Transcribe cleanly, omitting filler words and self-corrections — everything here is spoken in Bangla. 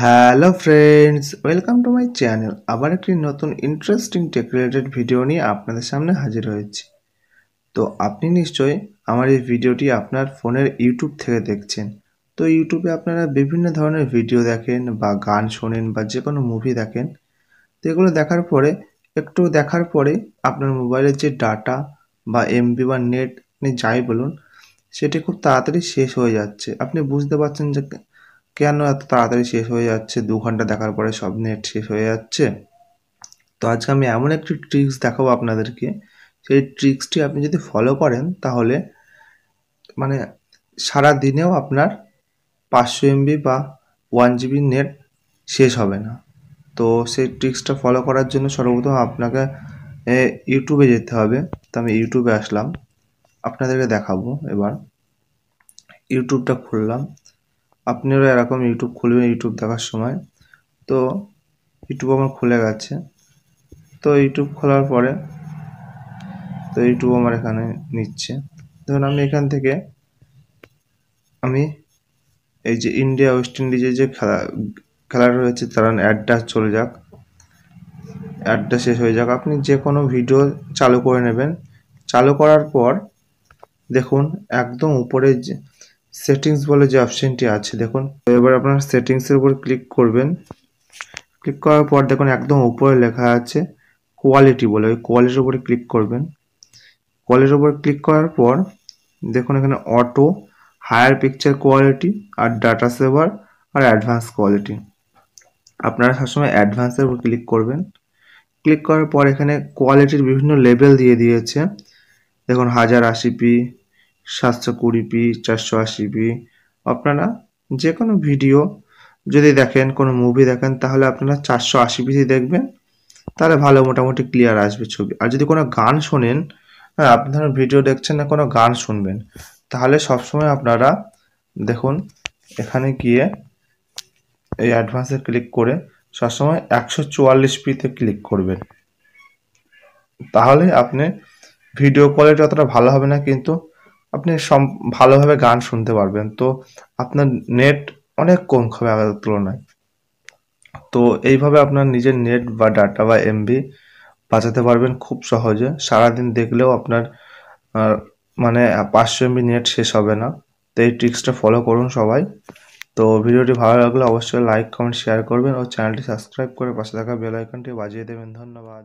Hello friends, welcome to my channel. আবার একটি নতুন ইন্টারেস্টিং টেক রিলেটেড ভিডিও নিয়ে আপনাদের সামনে হাজির হয়েছি। তো আপনি নিশ্চয়ই আমার এই ভিডিওটি আপনার ফোনের ইউটিউব থেকে দেখছেন। তো ইউটিউবে আপনারা বিভিন্ন ধরনের ভিডিও দেখেন বা গান শোনেন বা যে কোনো মুভি দেখেন। তো এগুলো দেখার পরে আপনার মোবাইলের যে ডাটা বা এমবি বা নেট আপনি যাই বলুন, সেটি খুব তাড়াতাড়ি শেষ হয়ে যাচ্ছে। আপনি বুঝতে পারছেন যে কেন এত তাড়াতাড়ি শেষ হয়ে যাচ্ছে, 2 ঘন্টা দেখার পরে সব নেট শেষ হয়ে যাচ্ছে। তো আজকে আমি এমন একটি ট্রিক্স দেখাবো আপনাদেরকে, সেই ট্রিক্সটি আপনি যদি ফলো করেন তাহলে মানে সারাদিনেও আপনার 500 এমবি বা 1 জিবি নেট শেষ হবে না। তো সেই ট্রিক্সটা ফলো করার জন্য সর্বপ্রথম আপনাকে ইউটিউবে যেতে হবে। তো আমি ইউটিউবে আসলাম, আপনাদেরকে দেখাবো। এবার ইউটিউবটা খুললাম। আপনারা এরকম ইউটিউব খুলবেন ইউটিউব দেখার সময়। তো ইউটিউব আমার খুলে গেছে। তো ইউটিউব খোলার পরে ইউটিউব আমার এখানে নিচ্ছে। ধরুন আমি এখান থেকে এই যে ইন্ডিয়া ওয়েস্ট ইন্ডিজের যে খেলা রয়েছে তার অ্যাডটা চলে যাক, অ্যাডটা শেষ হয়ে যাক। আপনি যে কোনো ভিডিও চালু করে নেবেন। চালু করার পর দেখুন একদম উপরে যে সেটিংস বলে যে অপশনটি আছে দেখুন। এবার আপনার সেটিংসের উপর ক্লিক করবেন। ক্লিক করার পর দেখুন একদম উপরে লেখা আছে কোয়ালিটি বলে, ওই কোয়ালিটির উপরে ক্লিক করবেন। কোয়ালিটির উপর ক্লিক করার পর দেখুন এখানে অটো, হায়ার পিকচার কোয়ালিটি আর ডাটা সেভার আর অ্যাডভান্স কোয়ালিটি। আপনারা সবসময় অ্যাডভান্সের উপর ক্লিক করবেন। ক্লিক করার পর এখানে কোয়ালিটির বিভিন্ন লেভেল দিয়ে দিয়েছে। দেখুন 1080p, 720p, 480p। আপনারা যে কোনো ভিডিও যদি দেখেন, কোনো মুভি দেখেন, তাহলে আপনারা 480p দেখবেন, তাহলে ভালো মোটামুটি ক্লিয়ার আসবে ছবি। আর যদি কোনো গান শোনেন, হ্যাঁ আপনি ধরুন ভিডিও দেখছেন না, কোনো গান শুনবেন, তাহলে সবসময় আপনারা দেখুন এখানে গিয়ে এই অ্যাডভান্সে ক্লিক করে সবসময় 144pতে ক্লিক করবেন। তাহলে আপনি ভিডিও কোয়ালিটি অতটা ভালো হবে না, কিন্তু আপনি ভালোভাবে গান শুনতে পারবেন। তো আপনার নেট অনেক কম খাবে আগের তুলনায়। তো এইভাবে আপনার নিজের নেট বা ডাটা বা এমবি বাঁচাতে পারবেন খুব সহজে। সারাদিন দেখলেও আপনার মানে 500 এমবি নেট শেষ হবে না। তো এই ট্রিক্সটা ফলো করুন সবাই। তো ভিডিওটি ভালো লাগলে অবশ্যই লাইক, কমেন্ট, শেয়ার করবেন ও চ্যানেলটি সাবস্ক্রাইব করে পাশে থাকা বেল আইকনটি বাজিয়ে দেবেন। ধন্যবাদ।